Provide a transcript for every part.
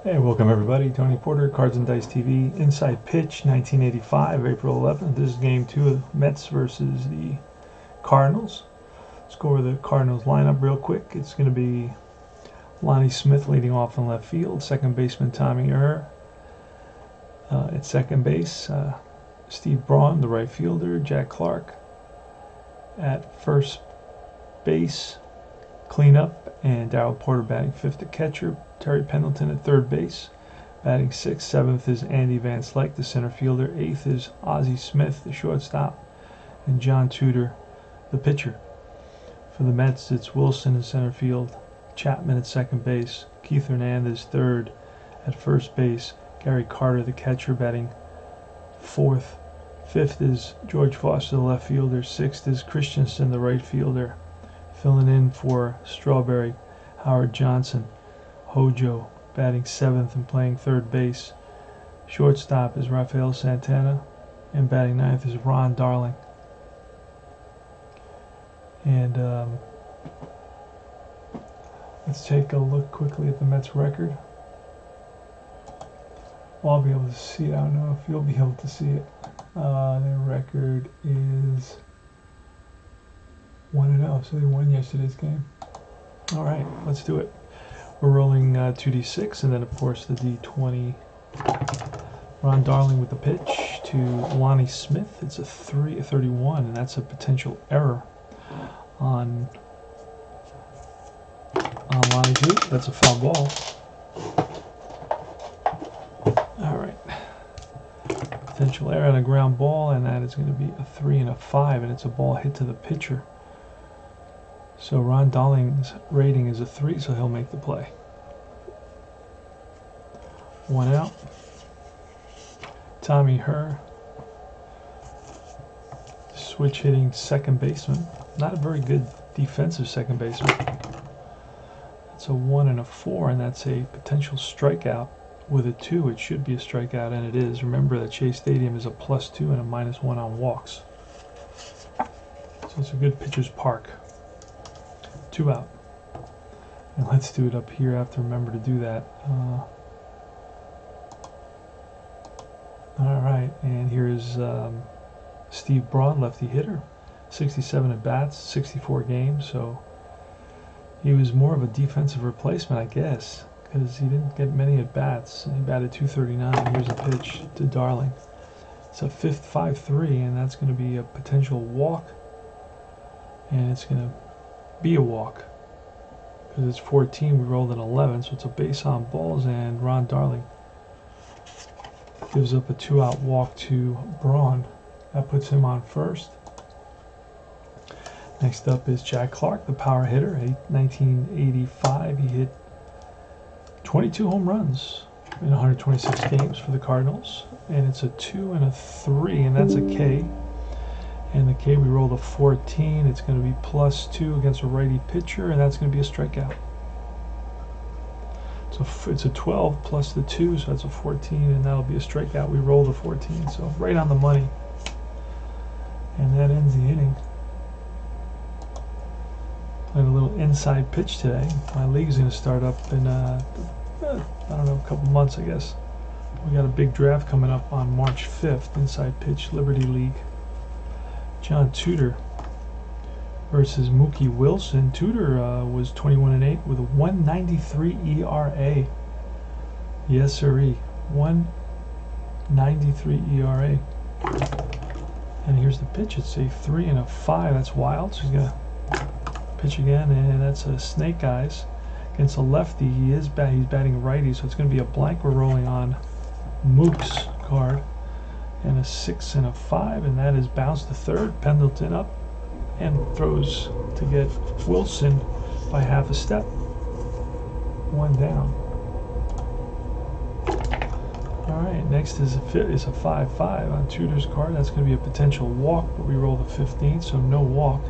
Hey, welcome everybody. Tony Porter, Cards and Dice TV. Inside Pitch, 1985, April 11th. This is Game 2 of Mets versus the Cardinals. Let's go over the Cardinals lineup real quick. It's going to be Lonnie Smith leading off in left field. Second baseman Tommy Herr. At second base, Steve Braun, the right fielder. Jack Clark at first base. Cleanup, and Daryl Porter batting fifth at catcher. Terry Pendleton at third base. Batting sixth. Seventh is Andy Van Slyke, the center fielder. Eighth is Ozzie Smith, the shortstop. And John Tudor, the pitcher. For the Mets, it's Wilson in center field. Chapman at second base. Keith Hernandez third. At first base, Gary Carter, the catcher, batting fourth. Fifth is George Foster, the left fielder. Sixth is Christensen, the right fielder. Filling in for Strawberry, Howard Johnson. Hojo batting seventh and playing third base. Shortstop is Raphael Santana, and batting ninth is Ron Darling. And let's take a look quickly at the Mets record. Well, I'll be able to see it. I don't know if you'll be able to see it. Their record is 1-0, so they won yesterday's game. All right, let's do it. We're rolling 2d6 and then, of course, the d20. Ron Darling with the pitch to Lonnie Smith. It's a 31, and that's a potential error on Lonnie too. That's a foul ball. All right. Potential error on a ground ball, and that is going to be a 3 and a 5, and it's a ball hit to the pitcher. So Ron Darling's rating is a 3, so he'll make the play. 1 out. Tommy Herr, switch hitting second baseman. Not a very good defensive second baseman. It's a 1 and a 4, and that's a potential strikeout. With a 2, it should be a strikeout, and it is. Remember that Chase Stadium is a +2 and a -1 on walks. So it's a good pitcher's park. 2 out. And let's do it up here. I have to remember to do that. All right, and here's Steve Braun, lefty hitter, 67 at bats, 64 games. So he was more of a defensive replacement, I guess, because he didn't get many at bats. He batted .239. Here's a pitch to Darling. It's a 5-3, and that's going to be a potential walk, and it's going to be a walk because it's 14. We rolled an 11, so it's a base on balls, and Ron Darling gives up a 2-out walk to Braun. That puts him on first. Next up is Jack Clark, the power hitter. 1985, he hit 22 home runs in 126 games for the Cardinals, and it's a 2 and a 3, and that's a K. And the K, we rolled a 14. It's going to be +2 against a righty pitcher, and that's going to be a strikeout. So it's a 12 plus the 2, so that's a 14, and that'll be a strikeout. We rolled a 14, so right on the money. And that ends the inning. Playing a little inside pitch today. My league's going to start up in, I don't know, a couple months, I guess. We got a big draft coming up on March 5th, Inside Pitch Liberty League. John Tudor versus Mookie Wilson. Tudor was 21-8 with a 1.93 ERA. Yes, sirree. 1.93 ERA. And here's the pitch. It's a 3 and a 5. That's wild. So he's gonna pitch again, and that's a snake eyes against a lefty. He's batting righty, so it's going to be a blank. We're rolling on Mook's card. And a 6 and a 5, and that is bounced to third. Pendleton up and throws to get Wilson by half a step. 1 down. All right, next is a 5-5 on Tudor's card. That's going to be a potential walk, but we roll the 15th, so no walk.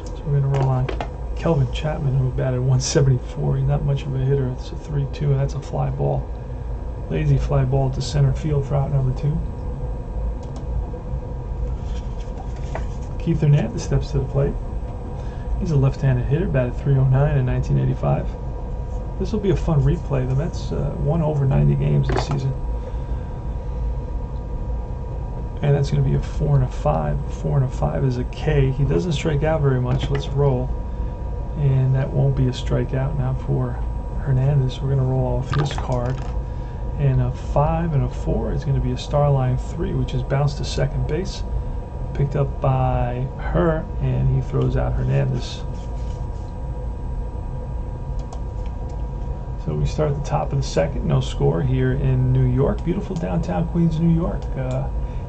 So we're going to roll on Kelvin Chapman, who batted 174. He's not much of a hitter. It's a 3-2, and that's a fly ball. Lazy fly ball to center field for out number 2. Keith Hernandez steps to the plate. He's a left-handed hitter, batted .309 in 1985. This will be a fun replay. The Mets won over 90 games this season. And that's going to be a 4 and a 5. 4 and a 5 is a K. He doesn't strike out very much. Let's roll. And that won't be a strikeout now for Hernandez. We're going to roll off his card. And a 5 and a 4 is going to be a star line 3, which is bounced to second base. Picked up by Herr, and he throws out Hernandez. So we start at the top of the second. No score here in New York. Beautiful downtown Queens, New York.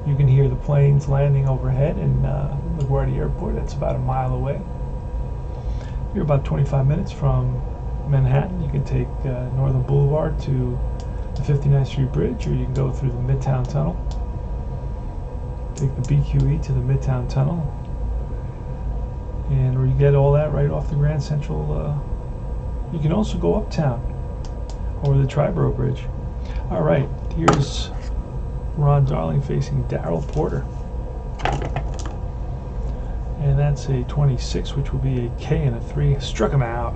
You can hear the planes landing overhead in LaGuardia Airport. That's about a mile away. You're about 25 minutes from Manhattan. You can take Northern Boulevard to the 59th Street Bridge, or you can go through the Midtown Tunnel. Take the BQE to the Midtown Tunnel. And or you get all that right off the Grand Central. You can also go uptown over the Triborough Bridge. All right, here's Ron Darling facing Daryl Porter. And that's a 26, which will be a K and a 3. Struck him out.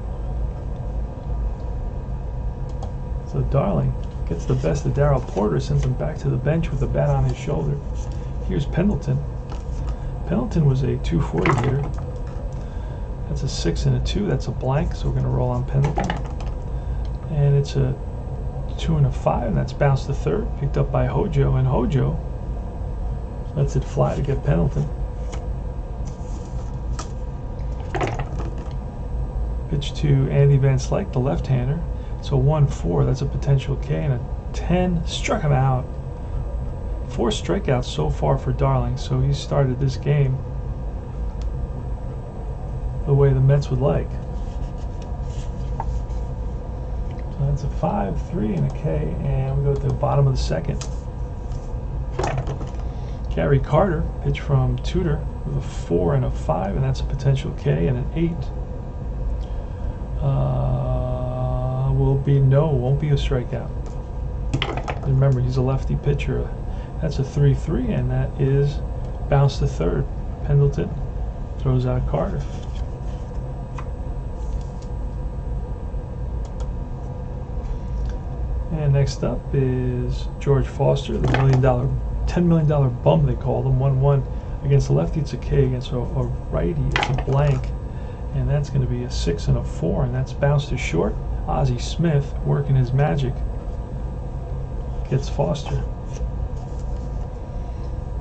So Darling gets the best of Daryl Porter, sends him back to the bench with the bat on his shoulder. Here's Pendleton. Pendleton was a 240 hitter. That's a 6 and a 2. That's a blank, so we're going to roll on Pendleton. And it's a 2 and a 5, and that's bounced to third. Picked up by Hojo, and Hojo lets it fly to get Pendleton. Pitch to Andy Van Slyke, the left-hander. So 1-4, that's a potential K, and a 10, struck him out. 4 strikeouts so far for Darling, so he started this game the way the Mets would like. So that's a 5, 3, and a K, and we go to the bottom of the second. Gary Carter, pitch from Tudor with a 4 and a 5, and that's a potential K, and an 8. Won't be a strikeout. Remember, he's a lefty pitcher. That's a 3-3, and that is bounced to third. Pendleton throws out Carter. And next up is George Foster, the $10 million bum they called him. 1-1 against the lefty. It's a K. Against a righty, it's a blank. And that's going to be a 6 and a 4, and that's bounced to short. Ozzie Smith, working his magic, gets Foster.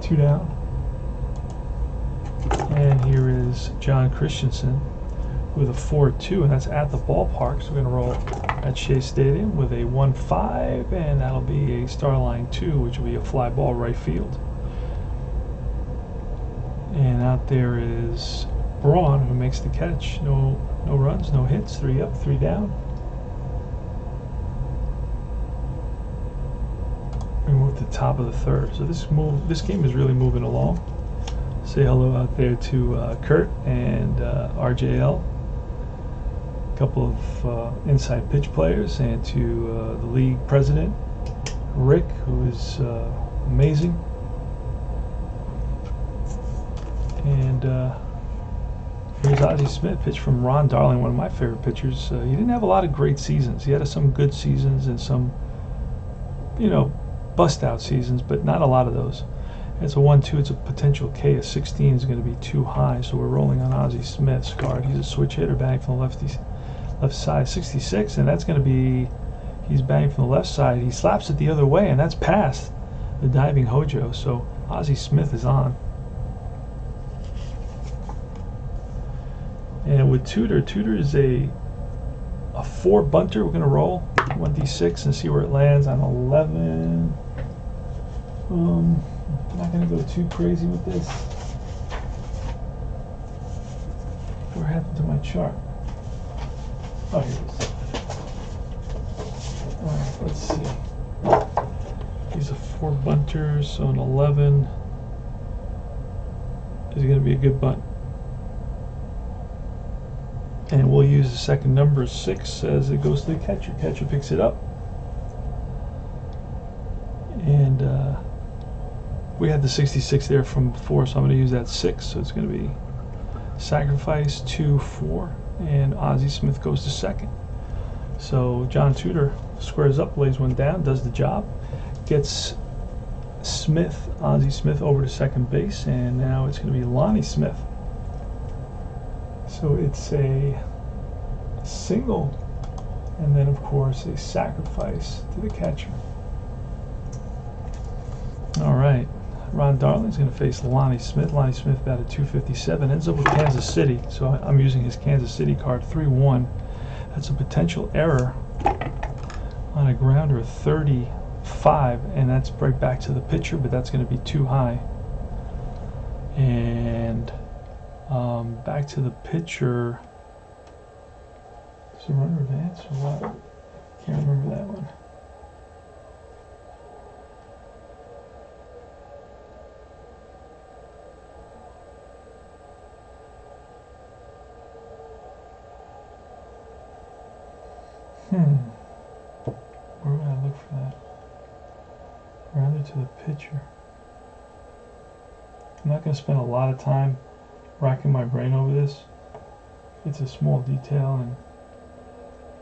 2 down. And here is John Christensen with a 4-2, and that's at the ballpark. So we're going to roll at Shea Stadium with a 1-5, and that'll be a star line 2, which will be a fly ball right field. And out there is Braun, who makes the catch. No runs, no hits. 3 up, 3 down. We move to the top of the third. So this game is really moving along. Say hello out there to Kurt and RJL, a couple of inside pitch players, and to the league president, Rick, who is amazing. And here's Ozzie Smith, pitch from Ron Darling, one of my favorite pitchers. He didn't have a lot of great seasons. He had some good seasons and some, bust-out seasons, but not a lot of those. It's a 1-2. It's a potential K. A 16 is going to be too high, so we're rolling on Ozzie Smith's card. He's a switch hitter, batting from the left side, 66, and that's going to be, he's batting from the left side. He slaps it the other way, and that's past the diving Hojo, so Ozzie Smith is on. And with Tudor is a 4 bunter. We're going to roll 1d6 and see where it lands on 11. I'm not going to go too crazy with this. What happened to my chart? Oh, here it is. Alright, let's see. These are 4 bunters, so an 11 is going to be a good bunt. And we'll use the second number, 6, as it goes to the catcher. Catcher picks it up. And we had the 66 there from before, so I'm going to use that 6. So it's going to be sacrifice 2-4, and Ozzie Smith goes to second. So John Tudor squares up, lays one down, does the job, gets Smith, Ozzie Smith, over to second base, and now it's going to be Lonnie Smith. So it's a single, and then of course a sacrifice to the catcher. All right, Ron Darling's going to face Lonnie Smith. Lonnie Smith batted .257, ends up with Kansas City, so I'm using his Kansas City card, 3-1. That's a potential error on a grounder of 35, and that's right back to the pitcher, but that's going to be too high. And back to the pitcher. Is it runner advance or what? Can't remember that one. Where would I look for that? Rather to the pitcher. I'm not going to spend a lot of time racking my brain over this. It's a small detail, and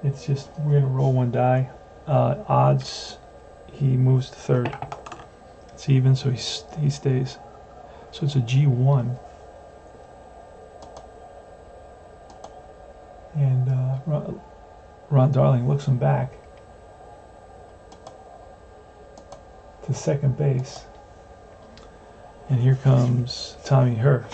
it's just, we're going to roll one die. Odds, he moves to third. It's even, so he stays. So it's a G1. And Ron Darling looks him back to second base. And here comes Tommy Herr.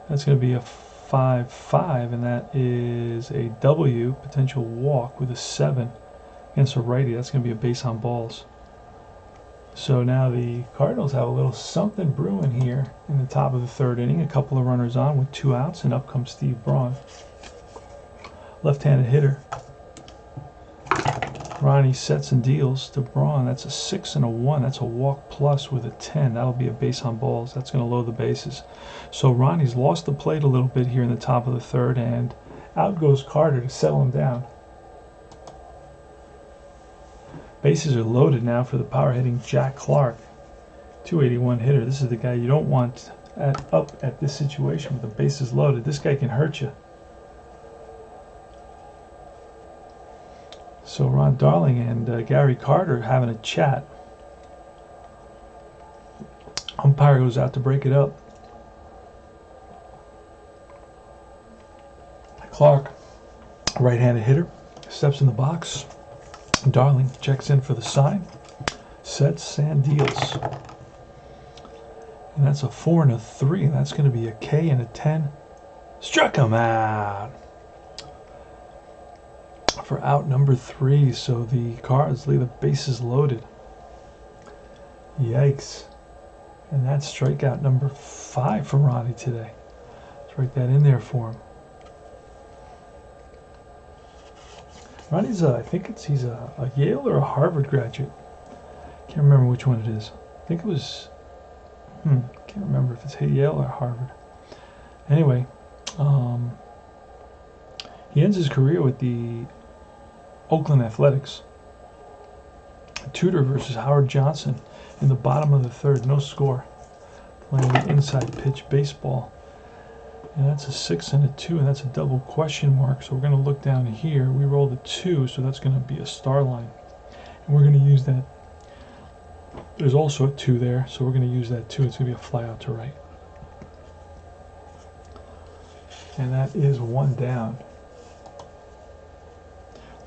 That's going to be a 5-5, and that is a W, potential walk with a 7 against a righty. That's going to be a base on balls. So now the Cardinals have a little something brewing here in the top of the third inning. A couple of runners on with 2 outs, and up comes Steve Braun. Left-handed hitter. Ronnie sets and deals to Braun. That's a 6 and a 1. That's a walk plus with a 10. That'll be a base on balls. That's going to load the bases. So Ronnie's lost the plate a little bit here in the top of the third, and out goes Carter to settle him down. Bases are loaded now for the power-hitting Jack Clark, 281 hitter. This is the guy you don't want up at this situation with the bases loaded. This guy can hurt you. So Ron Darling and Gary Carter having a chat. Umpire goes out to break it up. Clark, right-handed hitter, steps in the box. Darling checks in for the sign, sets and deals. And that's a 4 and a 3, and that's going to be a K and a 10. Struck him out for out number 3. So the Cards leave the bases loaded. Yikes. And that's strikeout number 5 for Ronnie today. Let's write that in there for him. Ronnie's I think he's a Yale or a Harvard graduate. Can't remember which one it is. I think it was, can't remember if it's Yale or Harvard. Anyway, he ends his career with the Oakland Athletics. Tudor versus Howard Johnson in the bottom of the third, no score. Playing inside pitch baseball. And that's a 6 and a 2, and that's a double question mark. So we're going to look down here. We rolled a 2, so that's going to be a star line. And we're going to use that. There's also a 2 there, so we're going to use that 2. It's going to be a fly out to right. And that is 1 down.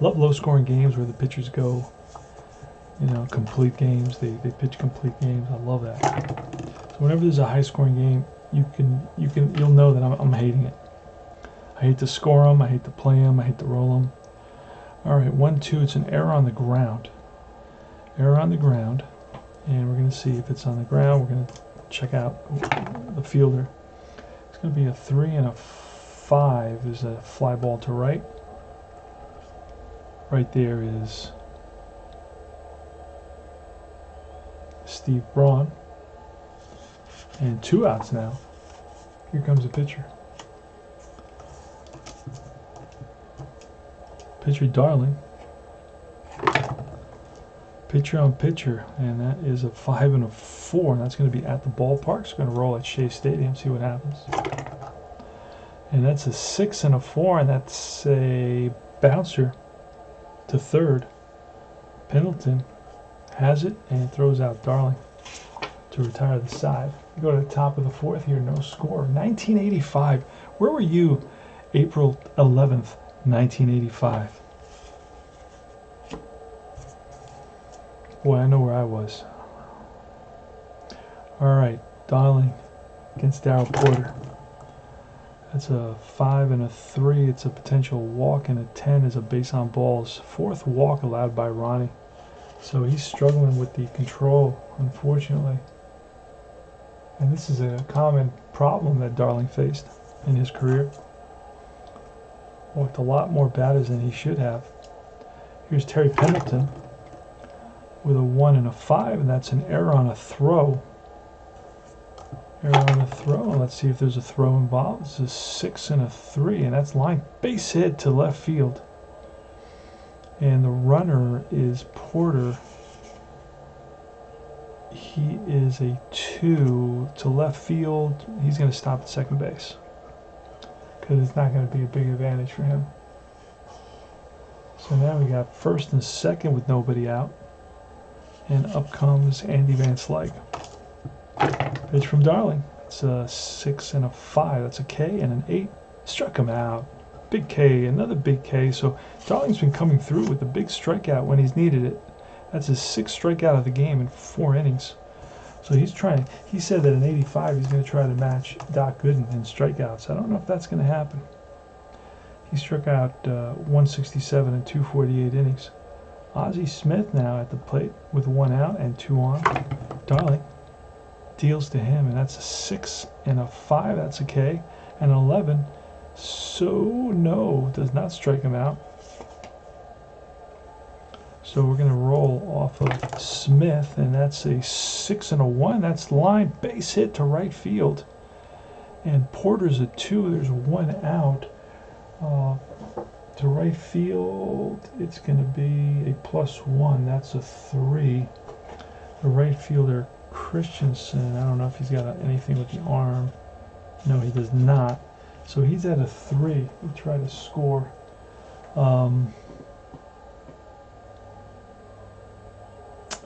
Love low-scoring games where the pitchers go, complete games. They pitch complete games. I love that. So whenever there's a high-scoring game, you'll know that I'm hating it. I hate to score them. I hate to play them. I hate to roll them. All right, 1-2. It's an error on the ground. Error on the ground, and we're going to see if it's on the ground. We're going to check out the fielder. It's going to be a 3 and a 5. There's a fly ball to right. Right there is Steve Braun. And 2 outs now. Here comes the pitcher. Pitcher Darling. Pitcher on pitcher. And that is a 5 and a 4. And that's going to be at the ballpark. It's going to roll at Shea Stadium. See what happens. And that's a 6 and a 4, and that's a bouncer to third. Pendleton has it and throws out Darling to retire the side. We go to the top of the fourth here, no score. 1985. Where were you April 11th, 1985? Boy, I know where I was. All right, Darling against Daryl Porter. That's a 5 and a 3. It's a potential walk, and a 10 is a base on balls. Fourth walk allowed by Ronnie. So he's struggling with the control, unfortunately. And this is a common problem that Darling faced in his career. Walked a lot more batters than he should have. Here's Terry Pendleton with a 1 and a 5, and that's an error on a throw. Error on a throw. Let's see if there's a throw involved. This is a 6 and a 3, and that's line base hit to left field. And the runner is Porter. He is a 2 to left field. He's going to stop at second base because it's not going to be a big advantage for him. So now we got first and second with nobody out. And up comes Andy Van Slyke. Pitch from Darling. It's a 6 and a 5. That's a K and an 8. Struck him out. Big K, another big K. So Darling's been coming through with a big strikeout when he's needed it. That's his 6th strikeout of the game in 4 innings. So he's trying. He said that in 85 he's going to try to match Doc Gooden in strikeouts. I don't know if that's going to happen. He struck out 167 in 248 innings. Ozzie Smith now at the plate with 1 out and 2 on. Darling deals to him, and that's a 6 and a 5. That's a K and an 11. So no, does not strike him out. So we're going to roll off of Smith, and that's a 6 and a 1. That's line base hit to right field. And Porter's a 2. There's 1 out. To right field, it's going to be a +1. That's a 3. The right fielder, Christensen, I don't know if he's got anything with the arm. No, he does not. So he's at a 3. We try to score.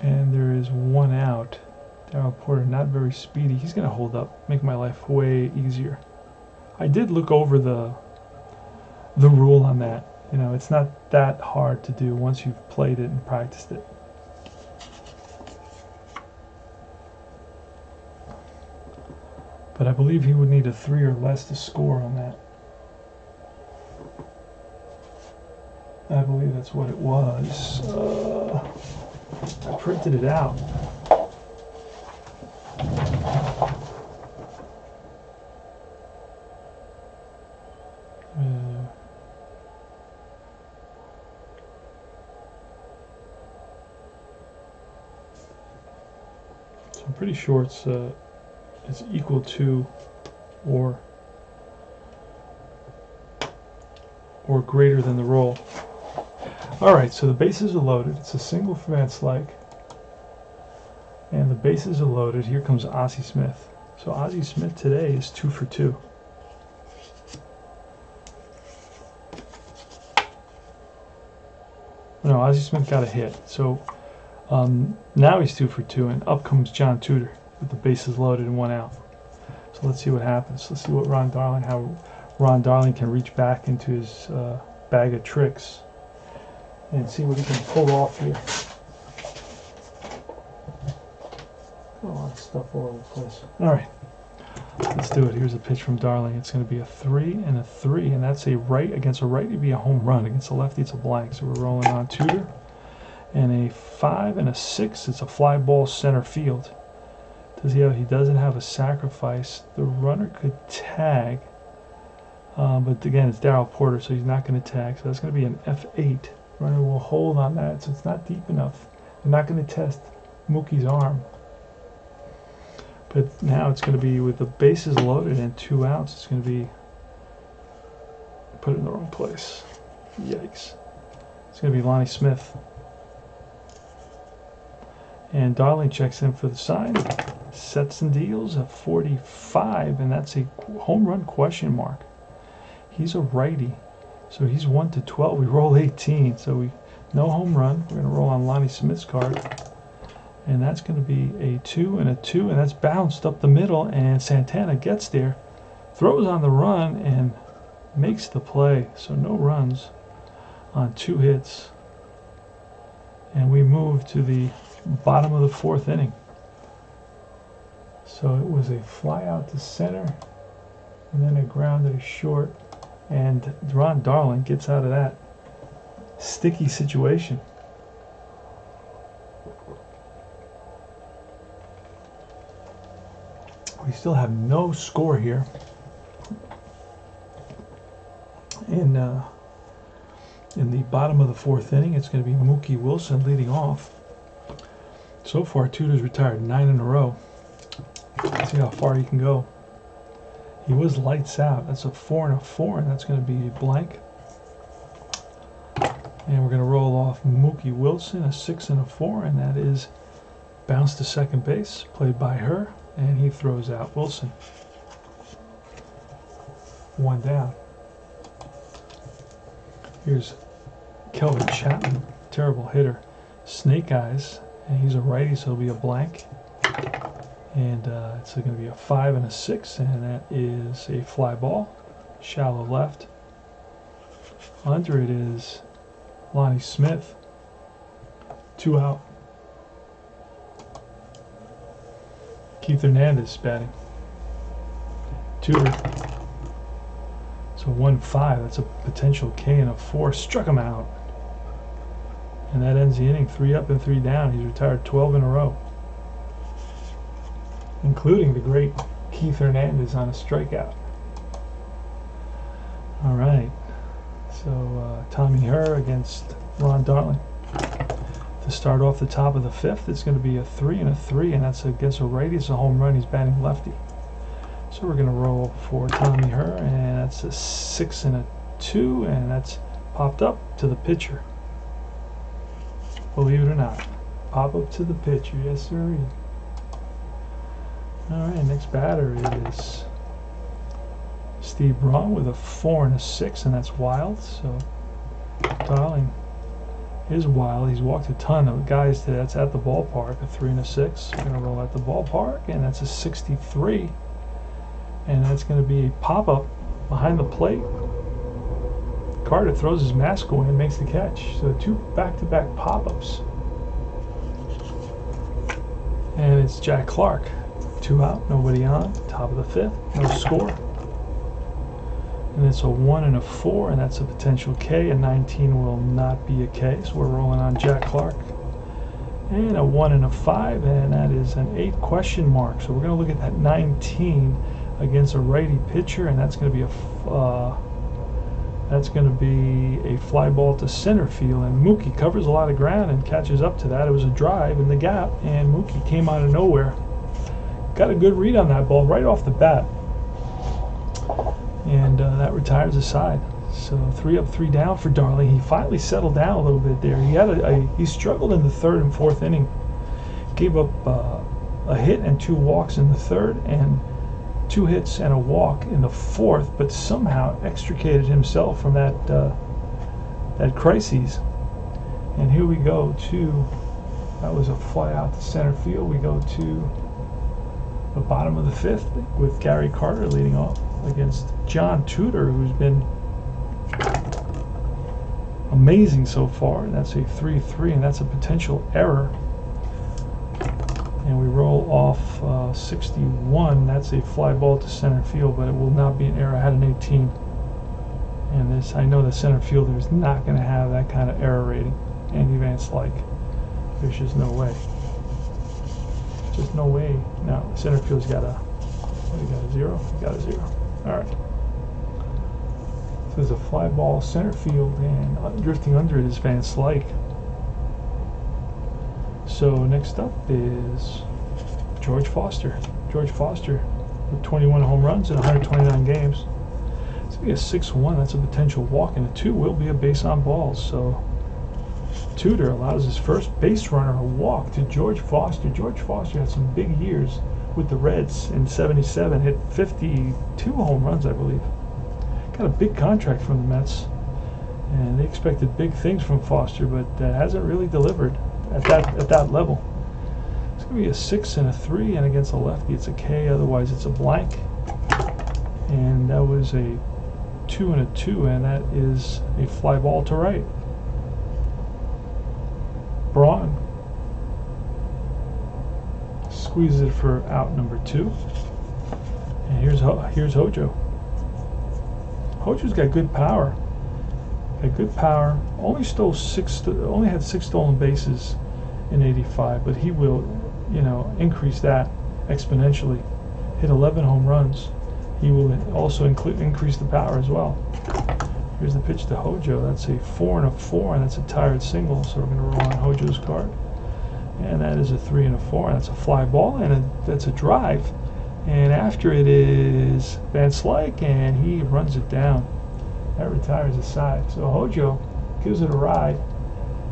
And there is 1 out. Daryl Porter, not very speedy. He's going to hold up, make my life way easier. I did look over the rule on that. You know, it's not that hard to do once you've played it and practiced it. But I believe he would need a 3 or less to score on that. I believe that's what it was. I printed it out. So I'm pretty sure it's equal to or greater than the roll. Alright, so the bases are loaded. It's a single for Van Slyke. And the bases are loaded. Here comes Ozzie Smith. So Ozzie Smith today is 2 for 2. No, Ozzie Smith got a hit. So now he's 2 for 2, and up comes John Tudor with the bases loaded and 1 out. So let's see what happens. Let's see what how Ron Darling can reach back into his bag of tricks and see what he can pull off here. A lot of stuff all over the place. All right, let's do it. Here's a pitch from Darling. It's going to be a 3 and a 3, and that's a right. Against a righty, it'd be a home run. Against a lefty, it's a blank. So we're rolling on Tudor. And a 5 and a 6. It's a fly ball center field. He doesn't have a sacrifice. The runner could tag, but again, it's Daryl Porter, so he's not going to tag. So that's going to be an F8. Runner will hold on that, so it's not deep enough. They're not going to test Mookie's arm. But now it's going to be with the bases loaded and 2 outs. It's going to be put it in the wrong place. Yikes! It's going to be Lonnie Smith. And Darling checks in for the sign. Sets and deals at 45, and that's a home run question mark. He's a righty, so he's 1 to 12. We roll 18, so we no home run. We're going to roll on Lonnie Smith's card, and that's going to be a 2 and a 2, and that's bounced up the middle, and Santana gets there, throws on the run, and makes the play. So no runs on 2 hits, and we move to the bottom of the 4th inning. So it was a fly out to center, and then a ground to short, and Ron Darling gets out of that sticky situation. We still have no score here in the bottom of the 4th inning. It's going to be Mookie Wilson leading off. So far, Tudor's retired 9 in a row. Let's see how far he can go. He was lights out. That's a 4 and a 4, and that's going to be a blank. And we're going to roll off Mookie Wilson, a 6 and a 4, and that is bounce to second base, played by Herr, and he throws out Wilson. 1 down. Here's Kelvin Chapman, terrible hitter, snake eyes, and he's a righty, so it'll be a blank. And it's going to be a 5 and a 6, and that is a fly ball, shallow left. Under it is Lonnie Smith, 2 out. Keith Hernandez batting. Tudor. So 1-5, that's a potential K and a 4, struck him out. And that ends the inning, 3 up and 3 down. He's retired 12 in a row, including the great Keith Hernandez on a strikeout. All right, so Tommy Herr against Ron Darling. To start off the top of the 5th, it's going to be a 3 and a 3, and that's against a righty. It's a home run. He's batting lefty. So we're going to roll for Tommy Herr, and that's a 6 and a 2, and that's popped up to the pitcher. Believe it or not, pop up to the pitcher. Yes, sir. All right, next batter is Steve Braun with a 4 and a 6, and that's wild. So Darling is wild. He's walked a ton of guys that's at the ballpark. A 3 and a 6. We're gonna roll at the ballpark, and that's a 63, and that's gonna be a pop-up behind the plate. Carter throws his mask away and makes the catch. So 2 back-to-back pop-ups, and it's Jack Clark. 2 out, nobody on. Top of the 5th, no score. And it's a 1 and a 4, and that's a potential K. A 19 will not be a K, so we're rolling on Jack Clark. And a 1 and a 5, and that is an 8 question mark. So we're going to look at that 19 against a righty pitcher, and that's going to be a fly ball to center field. And Mookie covers a lot of ground and catches up to that. It was a drive in the gap, and Mookie came out of nowhere. Got a good read on that ball right off the bat, and that retires the side. So 3 up, 3 down for Darling. He finally settled down a little bit there. He had he struggled in the 3rd and 4th inning. Gave up a hit and 2 walks in the 3rd, and 2 hits and a walk in the 4th, but somehow extricated himself from that crisis. And here we go to, that was a fly out to center field. We go to the bottom of the 5th with Gary Carter leading off against John Tudor, who's been amazing so far. And that's a 3-3, and that's a potential error. And we roll off 61. That's a fly ball to center field, but it will not be an error. I had an 18, and this, I know the center fielder is not going to have that kind of error rating. Andy Vance, like, there's just no way. Just no way. No, center field's got a, what, you got a 0? You got a 0. All right. So there's a fly ball center field, and drifting under it is Van Slyke. So next up is George Foster. George Foster with 21 home runs in 129 games. It's going to be a 6-1. That's a potential walk, and a 2 will be a base on balls. So Tudor allows his first base runner a walk to George Foster. George Foster had some big years with the Reds in '77, hit 52 home runs, I believe. got a big contract from the Mets, and they expected big things from Foster, but hasn't really delivered at that level. It's going to be a 6 and a 3, and against a lefty it's a K, otherwise it's a blank. And that was a 2 and a 2, and that is a fly ball to right. Braun squeezes it for out number 2. And here's Hojo. Hojo's got good power. Only had 6 stolen bases in '85, but he will, increase that exponentially. Hit 11 home runs. He will also increase the power as well. Here's the pitch to Hojo. That's a 4 and a 4, and that's a tired single. So we're going to roll on Hojo's card. And that is a 3 and a 4, and that's a fly ball, and that's a drive. And after it is Van Slyke, and he runs it down. That retires the side. So Hojo gives it a ride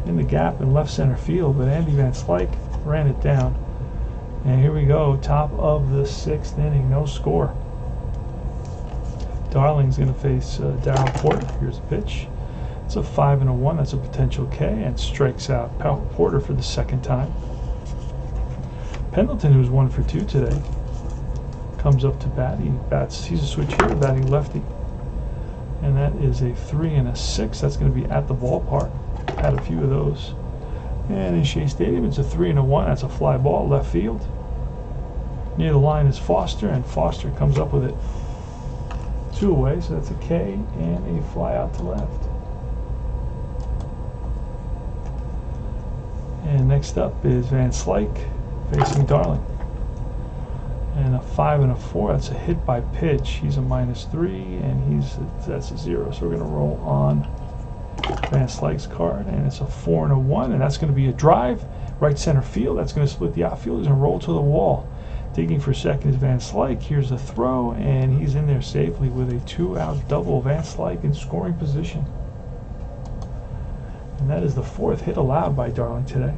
in the gap in left center field, but Andy Van Slyke ran it down. And here we go, top of the 6th inning, no score. Darling's going to face Daryl Porter. Here's the pitch. It's a 5 and a 1. That's a potential K, and strikes out Porter for the 2nd time. Pendleton, who's 1 for 2 today, comes up to bat. He's a switch hitter, batting lefty. And that is a 3 and a 6. That's going to be at the ballpark. Had a few of those. And in Shea Stadium, it's a 3 and a 1. That's a fly ball, left field. Near the line is Foster, and Foster comes up with it 2 away, so that's a K and a fly out to left. And next up is Van Slyke facing Darling. And a 5 and a 4, that's a hit by pitch. He's a -3, and that's a 0. So we're going to roll on Van Slyke's card, and it's a 4 and a 1, and that's going to be a drive, right center field. That's going to split the outfielders and roll to the wall. Digging for second is Van Slyke. Here's the throw, and he's in there safely with a 2-out double. Van Slyke in scoring position. And that is the 4th hit allowed by Darling today.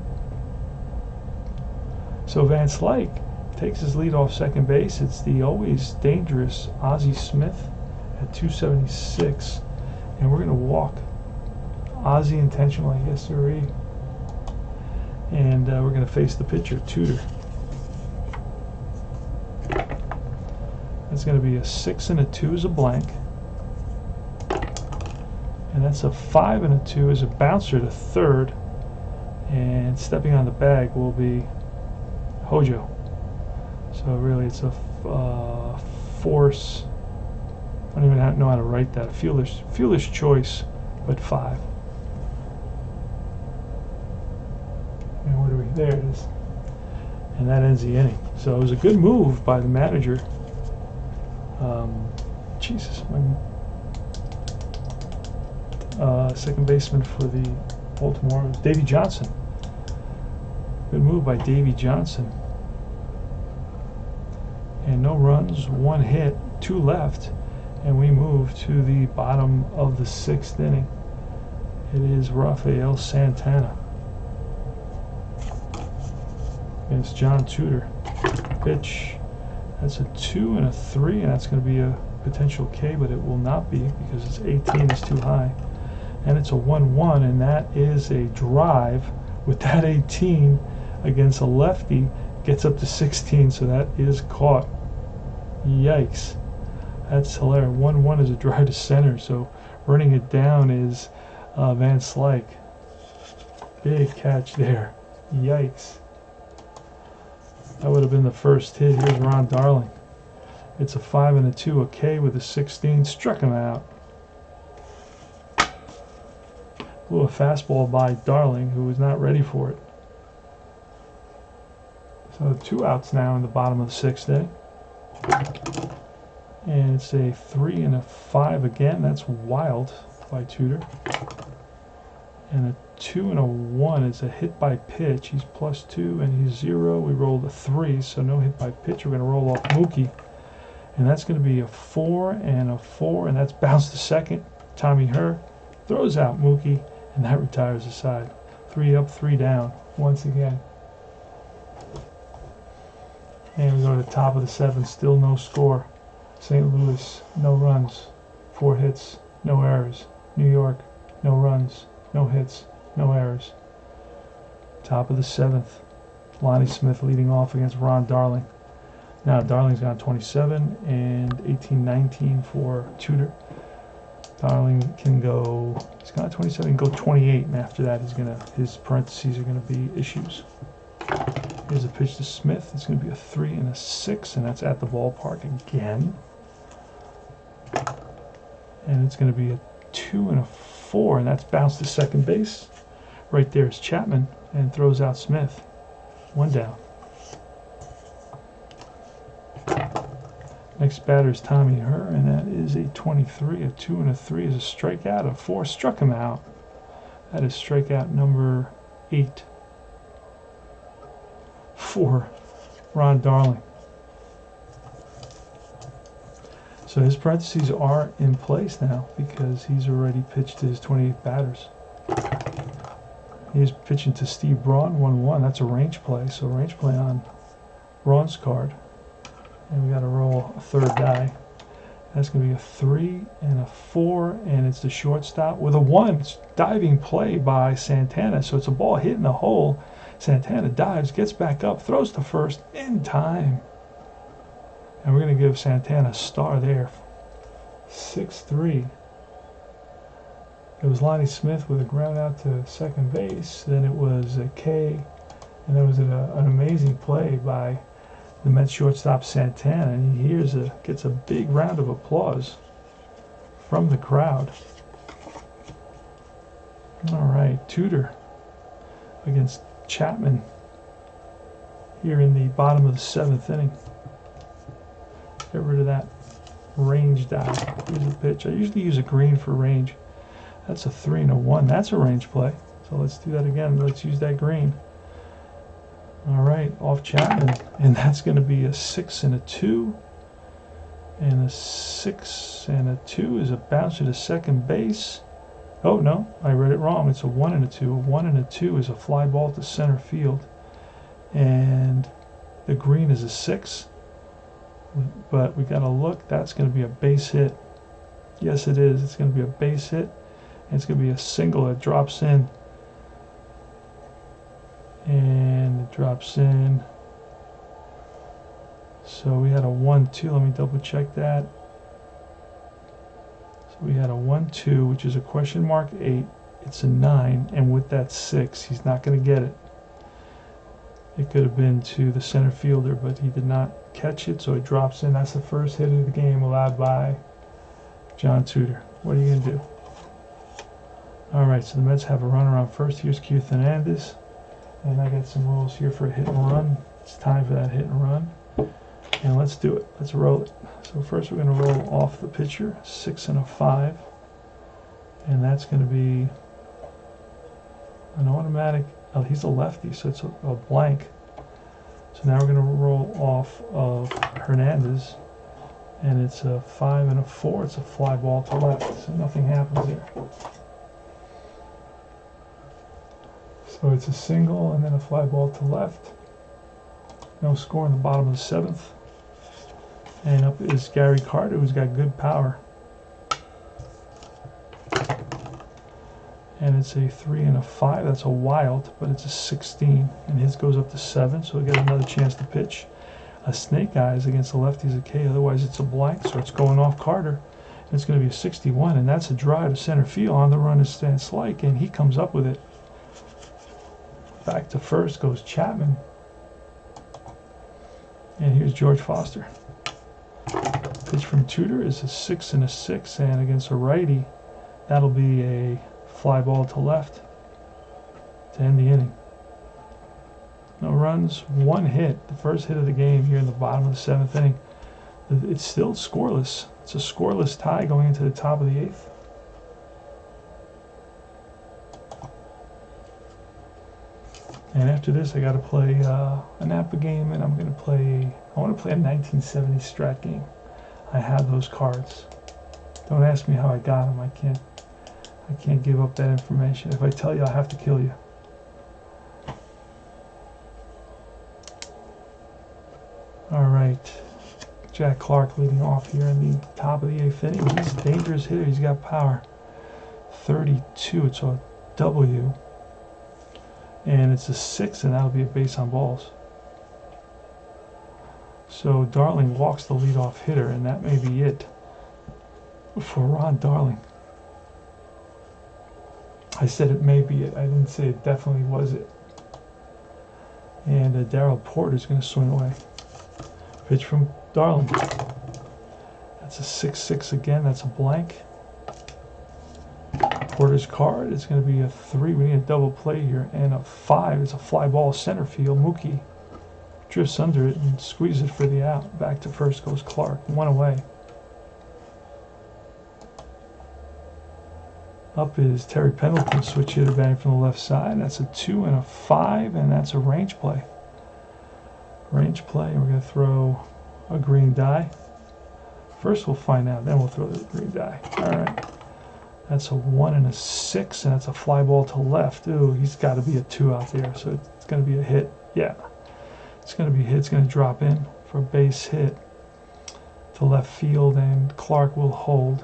So Van Slyke takes his lead off second base. It's the always dangerous Ozzie Smith at 276. And we're going to walk Ozzie intentionally, yes sir. And we're going to face the pitcher, Tudor. That's going to be a 6 and a 2 as a blank. And that's a 5 and a 2 as a bouncer to third. And stepping on the bag will be Hojo. So really it's a force. I don't even know how to write that. Fielder's choice, but 5. And where do we? There it is. And that ends the inning. So it was a good move by the manager. Second baseman for the Baltimore was Davy Johnson. Good move by Davy Johnson. And no runs, 1 hit, 2 left, and we move to the bottom of the 6th inning. It is Raphael Santana against John Tudor. Pitch. That's a 2 and a 3, and that's going to be a potential K, but it will not be because it's 18 is too high. And it's a 1-1, and that is a drive with that 18 against a lefty. Gets up to 16, so that is caught. Yikes. That's hilarious. 1-1 is a drive to center, so running it down is Van Slyke. Big catch there. Yikes. That would have been the first hit. Here's Ron Darling. It's a 5 and a 2, a K with a 16. Struck him out. Blew a fastball by Darling, who was not ready for it. So 2 outs now in the bottom of the 6th inning. And it's a 3 and a 5 again. That's wild by Tudor. And a 2 and a 1 is a hit by pitch. He's +2 and he's 0. We rolled a 3, so no hit by pitch. We're going to roll off Mookie. And that's going to be a 4 and a 4, and that's bounced to second. Tommy Herr throws out Mookie, and that retires the side. 3 up, 3 down once again. And we go to the top of the 7th, still no score. St. Louis, no runs. 4 hits, no errors. New York, no runs, no hits, no errors. Top of the 7th, Lonnie Smith leading off against Ron Darling. Now Darling's got 27 and 18-19 for Tudor. Darling can go, he's got 27, he can go 28, and after that his parentheses are gonna be issues. Here's a pitch to Smith. It's gonna be a 3 and a 6, and that's at the ballpark again. And it's gonna be a 2 and a 4, and that's bounced to second base. Right there is Chapman, and throws out Smith. 1 down. Next batter is Tommy Herr, and that is a 23. A 2 and a 3 is a strikeout. A 4 struck him out. That is strikeout number 8 for Ron Darling. So his parentheses are in place now because he's already pitched to his 28 batters. He's pitching to Steve Braun, 1-1. That's a range play. So range play on Braun's card. And we got to roll a 3rd die. That's going to be a 3 and a 4, and it's the shortstop with a 1. It's diving play by Santana, so it's a ball hitting the hole. Santana dives, gets back up, throws to first in time. And we're going to give Santana a star there. 6-3. It was Lonnie Smith with a ground out to second base. Then it was a K, and there was an amazing play by the Mets shortstop Santana, and he gets a big round of applause from the crowd. All right, Tudor against Chapman here in the bottom of the 7th inning. Get rid of that range die. Here's a pitch. I usually use a green for range. That's a 3 and a 1. That's a range play. So let's do that again. Let's use that green. All right, off Chapman, and that's going to be a 6 and a 2, and a 6 and a 2 is a bouncer to second base. Oh no, I read it wrong. It's a 1 and a 2. A 1 and a 2 is a fly ball to center field, and the green is a 6. But we got to look. That's going to be a base hit. Yes, it is. It's going to be a base hit, and it's going to be a single that drops in. And it drops in. So we had a 1-2. Let me double check that. So we had a 1-2, which is a question mark 8. It's a 9, and with that 6, he's not going to get it. It could have been to the center fielder, but he did not catch it, so it drops in. That's the first hit of the game allowed by John Tudor. What are you going to do? All right, so the Mets have a runner on first. Here's Keith Hernandez. And I got some rules here for a hit and run. It's time for that hit and run. And let's do it. Let's roll it. So first we're going to roll off the pitcher, 6 and a 5. And that's going to be an automatic. Oh, he's a lefty, so it's a blank. So now we're going to roll off of Hernandez. And it's a 5 and a 4. It's a fly ball to left. So nothing happens there. So it's a single and then a fly ball to left. No score in the bottom of the 7th. And up is Gary Carter, who's got good power. And it's a 3 and a 5. That's a wild, but it's a 16. And his goes up to 7, so we get another chance to pitch. A snake eyes against the lefties a K. Otherwise, it's a blank, so it's going off Carter. And it's going to be a 61, and that's a drive to center field. On the run is Stan Slike, and he comes up with it. Back to first goes Chapman. And here's George Foster. Pitch from Tudor is a 6 and a 6, and against a righty, that'll be a fly ball to left to end the inning. No runs, 1 hit. The first hit of the game here in the bottom of the 7th inning. It's still scoreless. It's a scoreless tie going into the top of the 8th. And after this, I got to play a Napa game, and I'm going to play. I want to play a 1970 strat game. I have those cards. Don't ask me how I got them. I can't give up that information. If I tell you, I'll have to kill you. All right, Jack Clark leading off here in the top of the 8th inning. He's a dangerous hitter. He's got power. 32. It's a W. And it's a 6, and that'll be a base on balls. So Darling walks the leadoff hitter, and that may be it for Ron Darling. I said it may be it. I didn't say it definitely was it. And Daryl Porter is going to swing away. Pitch from Darling. That's a 6-6 again. That's a blank. Porter's card is going to be a 3. We need a double play here. And a 5. It's a fly ball center field. Mookie drifts under it and squeezes it for the out. Back to first goes Clark. 1 away. Up is Terry Pendleton, switch hitter batting from the left side. That's a 2 and a 5, and that's a range play. Range play, and we're going to throw a green die. First we'll find out, then we'll throw the green die. All right. That's a 1 and a 6, and that's a fly ball to left. Ooh, he's got to be a 2 out there, so it's going to be a hit. Yeah, it's going to be a hit. It's going to drop in for a base hit to left field, and Clark will hold.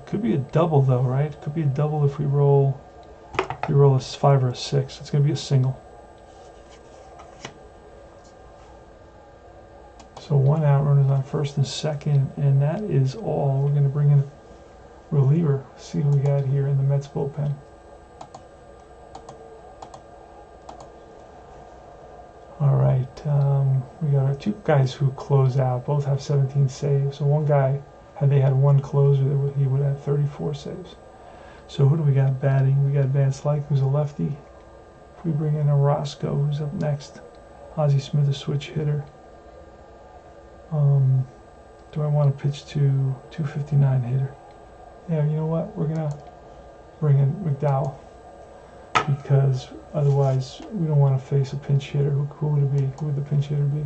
Could be a double though, right? Could be a double if we roll a 5 or a 6. It's going to be a single. So 1 out, runners on first and second, and that is all. We're going to bring in a reliever. See who we got here in the Mets bullpen. All right, we got our 2 guys who close out. Both have 17 saves. So one guy, had they had 1 closer, he would have 34 saves. So who do we got batting? We got Van Slyke, who's a lefty. If we bring in a Roscoe, who's up next. Ozzie Smith, a switch hitter. Do I want to pitch to 259 hitter? Yeah, you know what? We're going to bring in McDowell. Because otherwise, we don't want to face a pinch hitter. Who would it be? Who would the pinch hitter be?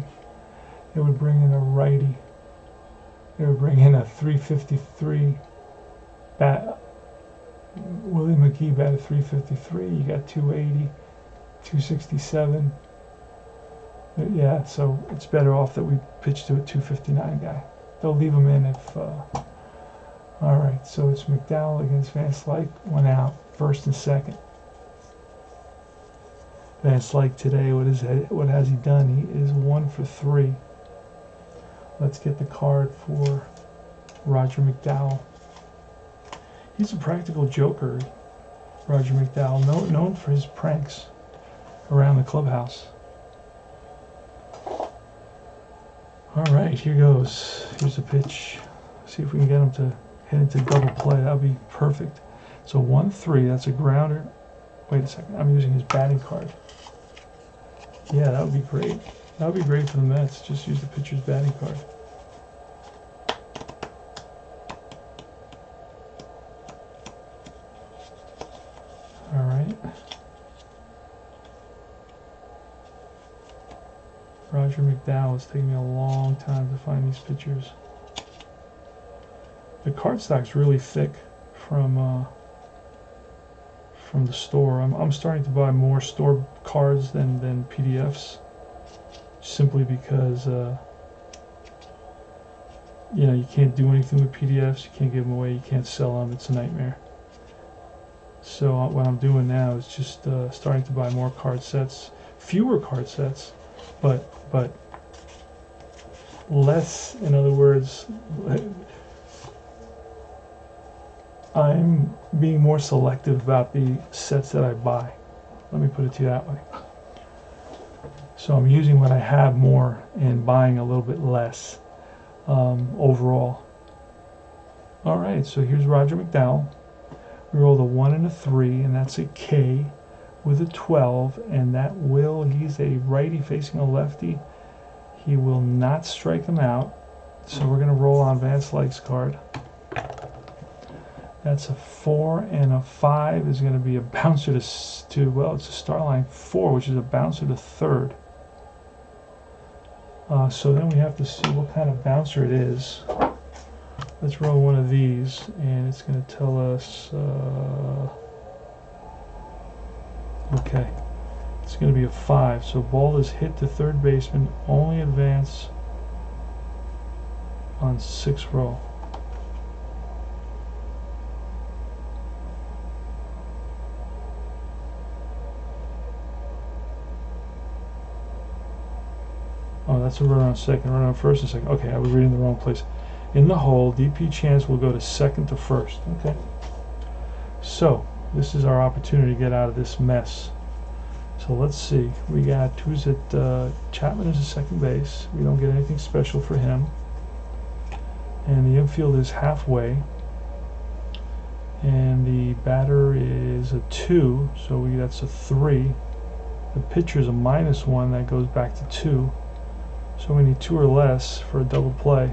It would bring in a righty. They would bring in a 353 bat. Willie McGee batted 353. You got 280, 267. Yeah, so it's better off that we pitch to a 259 guy. They'll leave him in if. All right, so it's McDowell against Van Slyke. 1 out, first and second. Van Slyke today, what has he done? He is 1 for 3. Let's get the card for Roger McDowell. He's a practical joker, Roger McDowell, known for his pranks around the clubhouse. All right, here goes. Here's a pitch. See if we can get him to hit into double play. That would be perfect. So 1-3, that's a grounder. Wait a second, I'm using his batting card. Yeah, that would be great. That would be great for the Mets. Just use the pitcher's batting card. All right. Roger McDowell. It's taking me a long time to find these pitchers. The card stock's really thick from the store. I'm starting to buy more store cards than PDFs. Simply because you can't do anything with PDFs. You can't give them away. You can't sell them. It's a nightmare. So what I'm doing now is just starting to buy more card sets, fewer card sets, but less. In other words, I'm being more selective about the sets that I buy. Let me put it to you that way. So I'm using what I have more and buying a little bit less overall. All right, so here's Roger McDowell. We rolled a 1 and a 3, and that's a K with a 12, and he's a righty facing a lefty. He will not strike them out. So we're going to roll on Van Slyke's card. That's a 4 and a 5 is going to be a bouncer to well, it's a star line 4, which is a bouncer to third. So then we have to see what kind of bouncer it is. Let's roll one of these, and it's going to tell us, okay, It's going to be a 5. So ball is hit to third baseman. Only advance on 6th row. Oh, that's a runner on second, runner on first and second. Okay, I was reading the wrong place. In the hole, DP chance will go to second to first. Okay. So, this is our opportunity to get out of this mess. So let's see. We got, who's it? Chapman is at second base. We don't get anything special for him. And the infield is halfway. And the batter is a 2, so that's a 3. The pitcher is a -1, that goes back to 2. So we need 2 or less for a double play.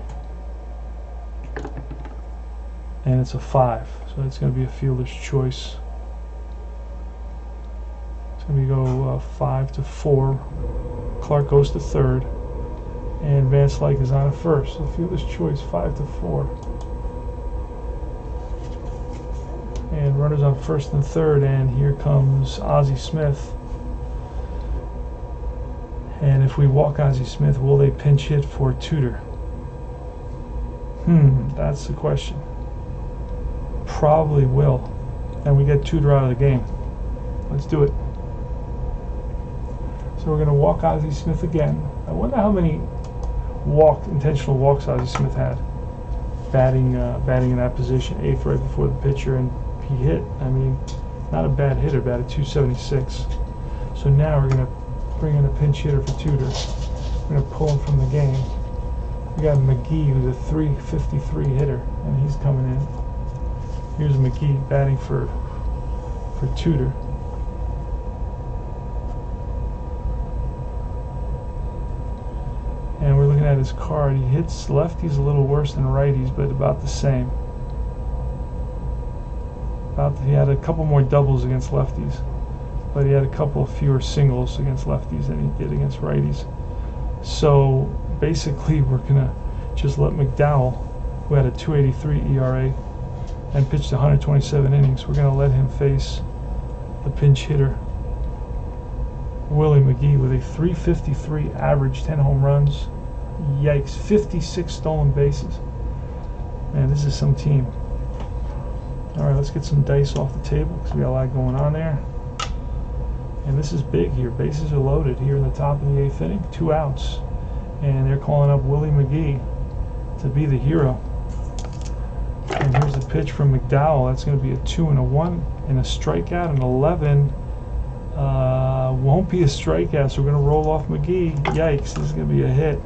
And it's a 5, so it's going to be a fielder's choice. It's going to go 5 to 4. Clark goes to third, and Van Slyke is on at first. So fielder's choice, 5 to 4. And runners on first and third, and here comes Ozzie Smith. And if we walk Ozzie Smith, will they pinch hit for Tudor? That's the question. Probably will. And we get Tudor out of the game. Let's do it. So we're going to walk Ozzie Smith again. I wonder how many intentional walks Ozzie Smith had. Batting in that position, 8th right before the pitcher, and he hit. I mean, not a bad hitter, batted .276. So now we're going to bring in a pinch hitter for Tudor. We're going to pull him from the game. We got McGee, who's a .353 hitter, and he's coming in. Here's McGee batting for Tudor. And we're looking at his card. He hits lefties a little worse than righties, but about the same. He had a couple more doubles against lefties, but he had a couple of fewer singles against lefties than he did against righties. So basically we're going to just let Mcdowell, who had a .283 ERA and pitched 127 innings, we're going to let him face the pinch hitter, Willie McGee, with a .353 average, 10 home runs. Yikes, 56 stolen bases. Man, this is some team. All right, let's get some dice off the table because we got a lot going on there. And this is big here. Bases are loaded here in the top of the 8th inning. 2 outs. And they're calling up Willie McGee to be the hero. And here's the pitch from Mcdowell. That's going to be a 2 and a 1 and a strikeout. And 11 won't be a strikeout, so we're going to roll off McGee. Yikes, this is going to be a hit.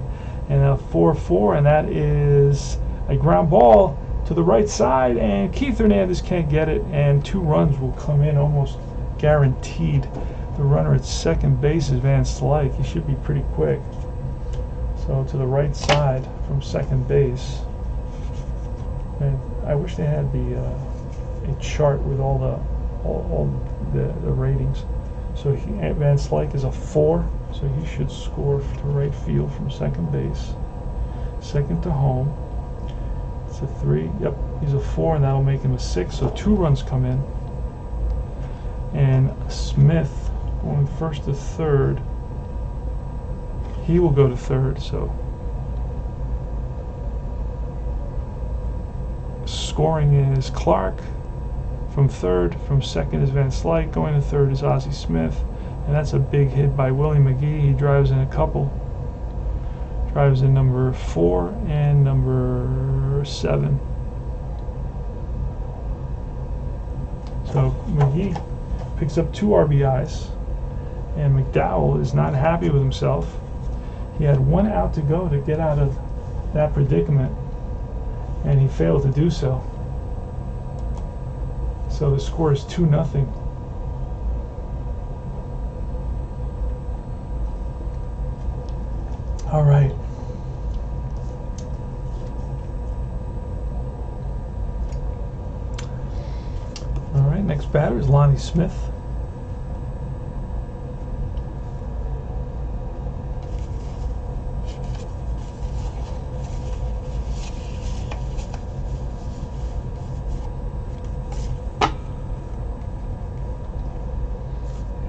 And a 4-4, and that is a ground ball to the right side, and Keith Hernandez can't get it, and 2 runs will come in almost guaranteed. The runner at second base is Van Slyke. He should be pretty quick. So to the right side from second base. And I wish they had a chart with all the ratings. So Van Slyke is a 4, so he should score to right field from second base. Second to home. It's a 3. Yep, he's a 4, and that'll make him a 6. So 2 runs come in. And Smith going first to third. He will go to third. So scoring is Clark. From third, from second is Van Slyke. Going to third is Ozzie Smith. And that's a big hit by Willie McGee. He drives in a couple. Drives in number 4 and number 7. So McGee picks up 2 RBIs. And McDowell is not happy with himself. He had 1 out to go to get out of that predicament, and he failed to do so. So the score is 2-0. All right. All right, next batter is Lonnie Smith.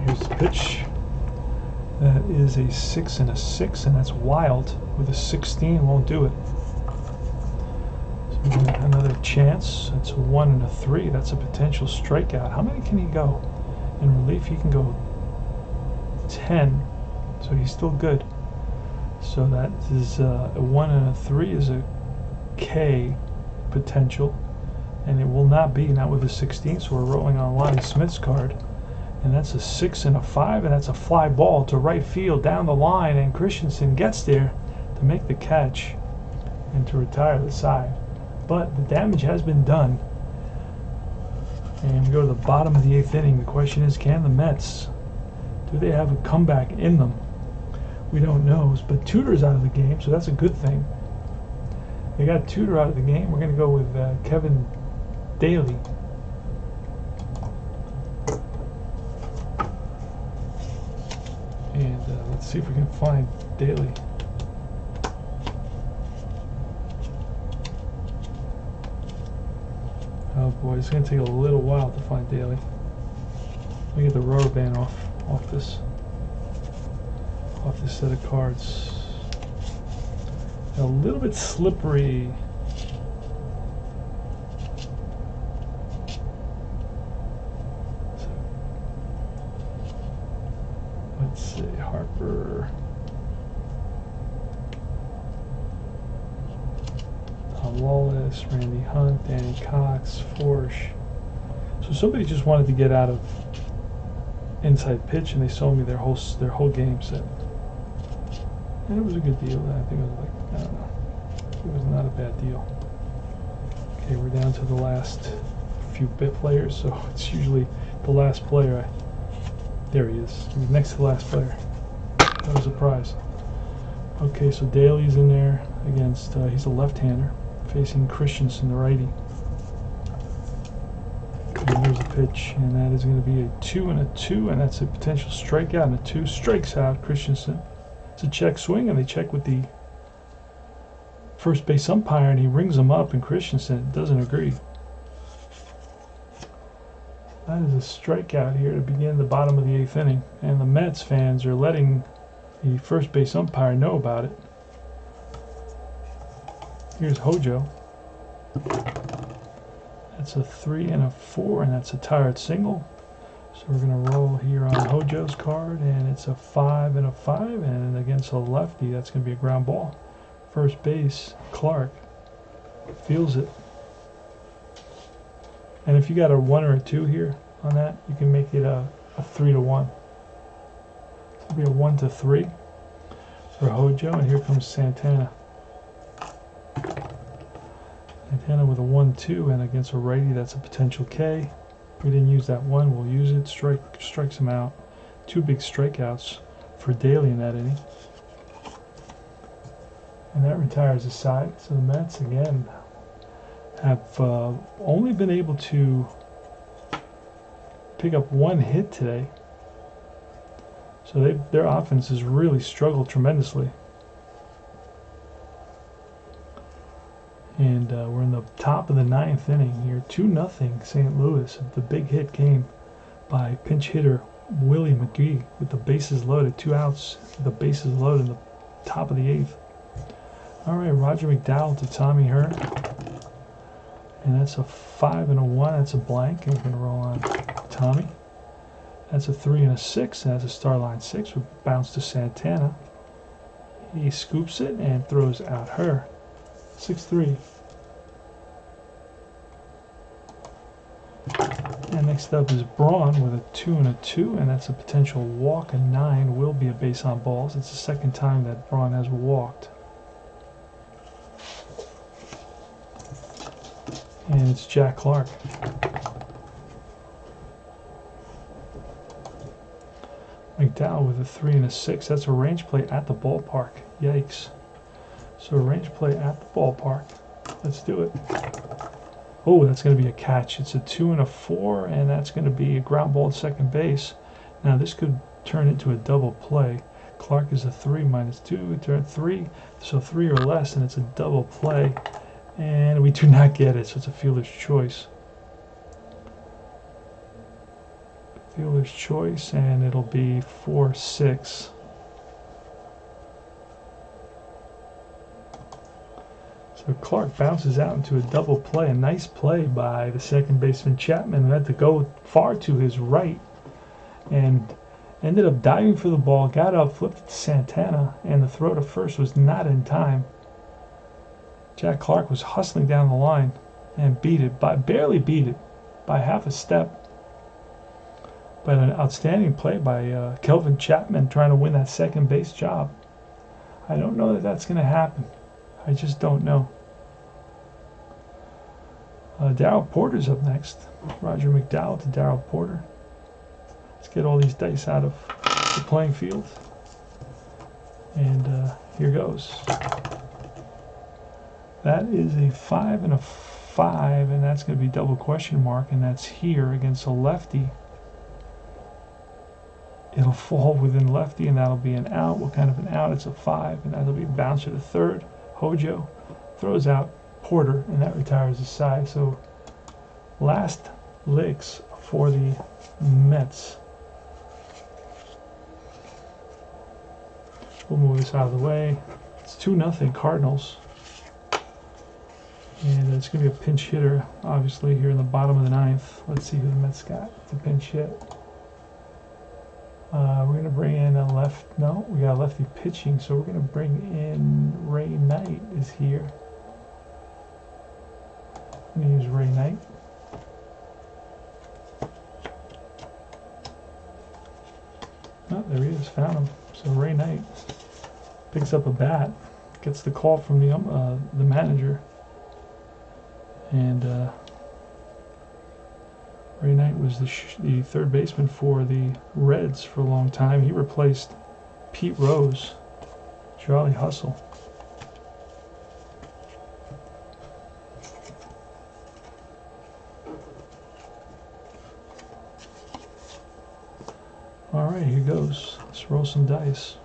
Here's the pitch. is a 6 and a 6, and that's wild. With a 16, won't do it. So we got another chance. That's a 1 and a 3. That's a potential strikeout. How many can he go? In relief, he can go 10. So he's still good. So that is a 1 and a 3 is a K potential, and it will not be, not with a 16. So we're rolling on Lonnie Smith's card. And that's a 6 and a 5, and that's a fly ball to right field down the line, and Christensen gets there to make the catch and to retire the side. But the damage has been done. And we go to the bottom of the 8th inning. The question is, can the Mets, do they have a comeback in them? We don't know, but Tudor's out of the game, so that's a good thing. They got Tudor out of the game. We're going to go with Kevin Daly. And let's see if we can find Daly. Oh boy, it's going to take a little while to find Daly. Let me get the rubber band off this set of cards. A little bit slippery. Let's see, Harper, Tom Wallace, Randy Hunt, Danny Cox, Forsh. So somebody just wanted to get out of inside pitch, and they sold me their whole game set, and it was a good deal. I think it was like, I don't know, it was not a bad deal. Okay, we're down to the last few bit players, so it's usually the last player. There he is. He's next to the last player. What a surprise. Okay, so Daly's in there against, he's a left-hander, facing Christensen, the righty. And here's a pitch, and that is going to be a 2 and a 2, and that's a potential strikeout, and a 2 strikes out Christensen. It's a check swing, and they check with the first base umpire, and he rings him up, and Christensen doesn't agree. That is a strikeout here to begin the bottom of the 8th inning, and the Mets fans are letting the first base umpire know about it. Here's Hojo. That's a 3 and a 4, and that's a tired single. So we're going to roll here on Hojo's card, and it's a 5 and a 5, and against a lefty, that's going to be a ground ball. First base, Clark feels it. And if you got a 1 or a 2 here on that, you can make it a 3 to 1. So it'll be a 1 to 3 for Hojo, and here comes Santana. Santana with a 1-2, and against a righty, that's a potential K. We didn't use that 1, we'll use it. Strikes him out. 2 big strikeouts for Daly in that inning. And that retires the side. So the Mets, again, have only been able to pick up 1 hit today. So their offense has really struggled tremendously. And we're in the top of the 9th inning here. 2-0 St. Louis. The big hit came by pinch hitter Willie McGee with the bases loaded. 2 outs, the bases loaded in the top of the 8th. All right, Roger McDowell to Tommy Herr. And that's a 5 and a 1. That's a blank. And we're going to roll on Tommy. That's a 3 and a 6. And that's a star line 6. We bounce to Santana. He scoops it and throws out Herr. 6-3. And next up is Braun with a 2 and a 2, and that's a potential walk. A 9 will be a base on balls. It's the second time that Braun has walked. And it's Jack Clark. McDowell with a 3 and a 6. That's a range play at the ballpark. Yikes. So a range play at the ballpark. Let's do it. Oh, that's going to be a catch. It's a 2 and a 4, and that's going to be a ground ball at second base. Now this could turn into a double play. Clark is a 3 minus 2. We turn 3, so 3 or less, and it's a double play. And we do not get it, so it's a fielder's choice. Fielder's choice, and it'll be 4-6. So Clark bounces out into a double play. A nice play by the second baseman Chapman, who had to go far to his right and ended up diving for the ball, got up, flipped it to Santana, and the throw to first was not in time. Jack Clark was hustling down the line and barely beat it by half a step. But an outstanding play by Kelvin Chapman trying to win that second base job. I don't know that that's going to happen. I just don't know. Daryl Porter's up next. Roger Mcdowell to Daryl Porter. Let's get all these dice out of the playing field. And here goes. That is a 5 and a 5, and that's going to be double question mark, and that's here against a lefty. It'll fall within lefty, and that'll be an out. What kind of an out? It's a 5, and that'll be a bouncer to third. Hojo throws out Porter, and that retires his side. So last licks for the Mets. We'll move this out of the way. It's 2-0 Cardinals. And it's going to be a pinch hitter, obviously, here in the bottom of the ninth. Let's see who the Mets got to pinch hit. We're going to bring in a we got a lefty pitching, so we're going to bring in Ray Knight is here. I'm going to use Ray Knight. Oh, there he is, found him. So Ray Knight picks up a bat, gets the call from the manager. And Ray Knight was the third baseman for the Reds for a long time. He replaced Pete Rose, Charlie Hustle. All right, here goes. Let's roll some dice.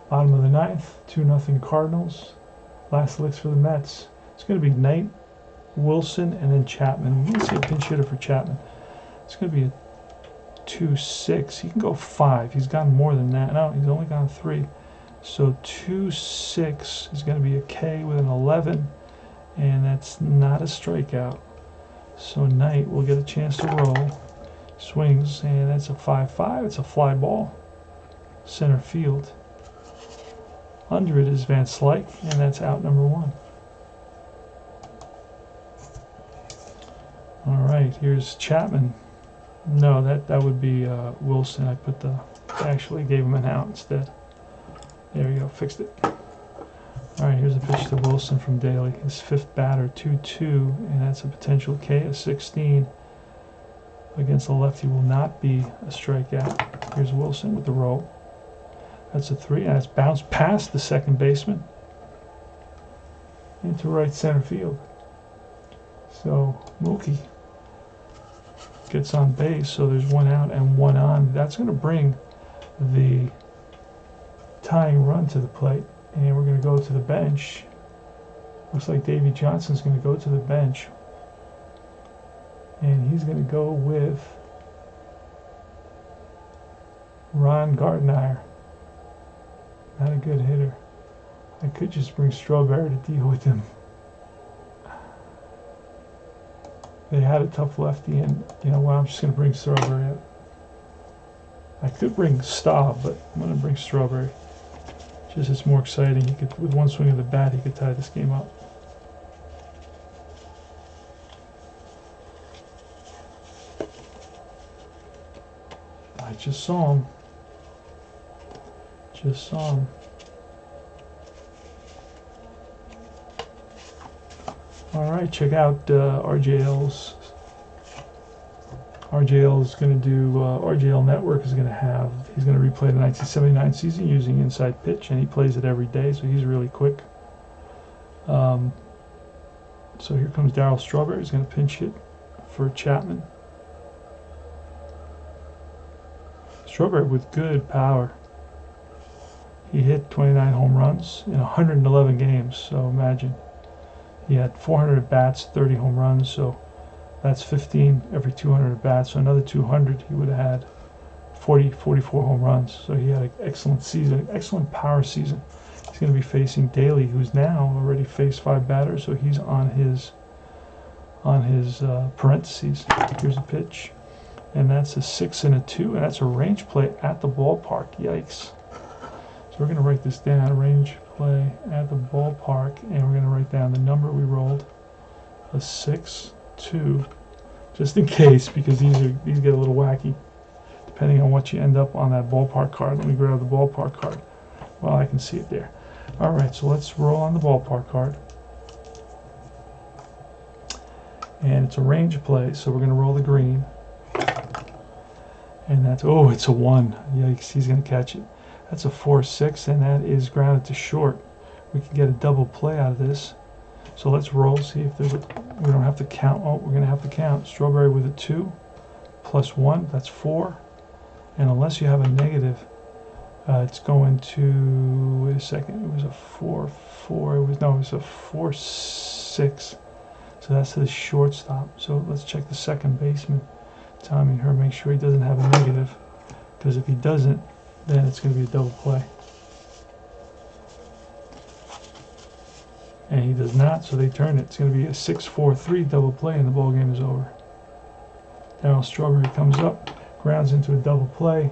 Bottom of the ninth, 2-0 Cardinals. Last licks for the Mets. It's going to be Knight, Wilson, and then Chapman. We're going to see a pinch hitter for Chapman. It's going to be a 2-6. He can go 5. He's gone more than that. No, he's only gone 3. So 2-6 is going to be a K with an 11, and that's not a strikeout. So Knight will get a chance to roll. Swings, and that's a 5-5. It's a fly ball. Center field. Under it is Van Slyke, and that's out number 1. All right, here's Chapman. No, that would be Wilson. Actually gave him an out instead. There we go, fixed it. All right, here's a pitch to Wilson from Daly. His fifth batter, 2-2, and that's a potential K of 16. Against the lefty will not be a strikeout. Here's Wilson with the roll. That's a 3, and it's bounced past the second baseman into right center field. So Mookie gets on base, so there's 1 out and 1 on. That's going to bring the tying run to the plate, and we're going to go to the bench. Looks like Davey Johnson's going to go to the bench, and he's going to go with Ron Gardenhire. Not a good hitter. I could just bring Strawberry to deal with him. They had a tough lefty, and you know what? I'm just going to bring Strawberry up. I could bring Staub, but I'm going to bring Strawberry. Just it's more exciting. He could, with one swing of the bat, he could tie this game up. I just saw him. Just saw him. All right, check out RJL's. RJL is going to do. RJL Network is going to have. He's going to replay the 1979 season using Inside Pitch, and he plays it every day, so he's really quick. So here comes Daryl Strawberry. He's going to pinch hit for Chapman. Strawberry with good power. He hit 29 home runs in 111 games, so imagine. He had 400 at-bats, 30 home runs, so that's 15 every 200 at-bats. So another 200, he would have had 44 home runs. So he had an excellent season, excellent power season. He's going to be facing Daly, who's now already faced 5 batters, so he's on his parentheses. Here's a pitch, and that's a 6 and a 2, and that's a range play at the ballpark. Yikes! So we're going to write this down: range play at the ballpark, and we're going to write down the number we rolled, a 6-2, just in case, because these get a little wacky depending on what you end up on that ballpark card. Let me grab the ballpark card. Well, I can see it there. All right, so let's roll on the ballpark card. And it's a range play, so we're going to roll the green. And that's, oh, it's a 1. Yikes, he's going to catch it. That's a 4-6, and that is grounded to short. We can get a double play out of this. So let's roll, see if there's a, we don't have to count. Oh, we're going to have to count. Strawberry with a 2, plus 1, that's 4. And unless you have a negative, it's going to, wait a second, it was a 4-4, it was a 4-6. So that's the shortstop. So let's check the second baseman, Tommy Herr, make sure he doesn't have a negative, because if he doesn't, then it's going to be a double play. And he does not, so they turn it. It's going to be a 6-4-3 double play, and the ball game is over. Daryl Strawberry comes up, grounds into a double play,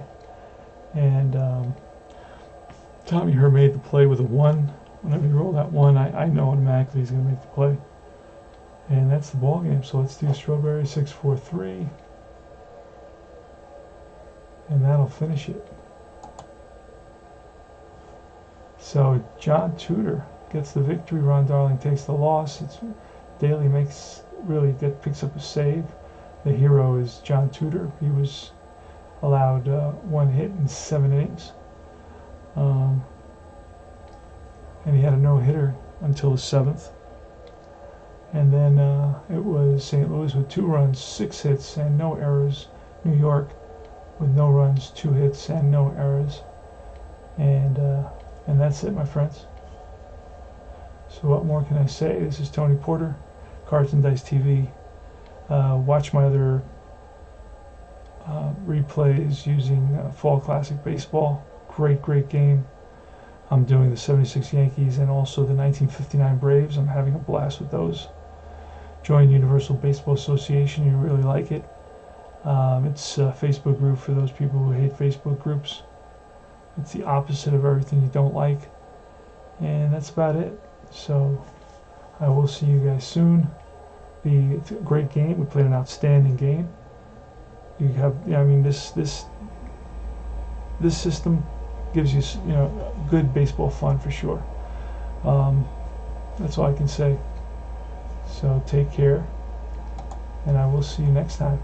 and Tommy Herr made the play with a 1. Whenever you roll that 1, I know automatically he's going to make the play. And that's the ball game. So let's do Strawberry 6-4-3, and that'll finish it. So John Tudor gets the victory. Ron Darling takes the loss. Daly picks up a save. The hero is John Tudor. He was allowed 1 hit in 7 innings, and he had a no-hitter until the 7th. And then it was St. Louis with 2 runs, 6 hits, and no errors. New York with no runs, 2 hits, and no errors. And that's it, my friends. So what more can I say? This is Tony Porter, Cards and Dice TV. Watch my other replays using Fall Classic Baseball. Great game. I'm doing the 76 Yankees and also the 1959 Braves. I'm having a blast with those. Join Universal Baseball Association. You really like it. It's a Facebook group for those people who hate Facebook groups. It's the opposite of everything you don't like. And that's about it. So I will see you guys soon. It's a great game. We played an outstanding game. You have, this system gives you, good baseball fun for sure. That's all I can say. So take care, and I will see you next time.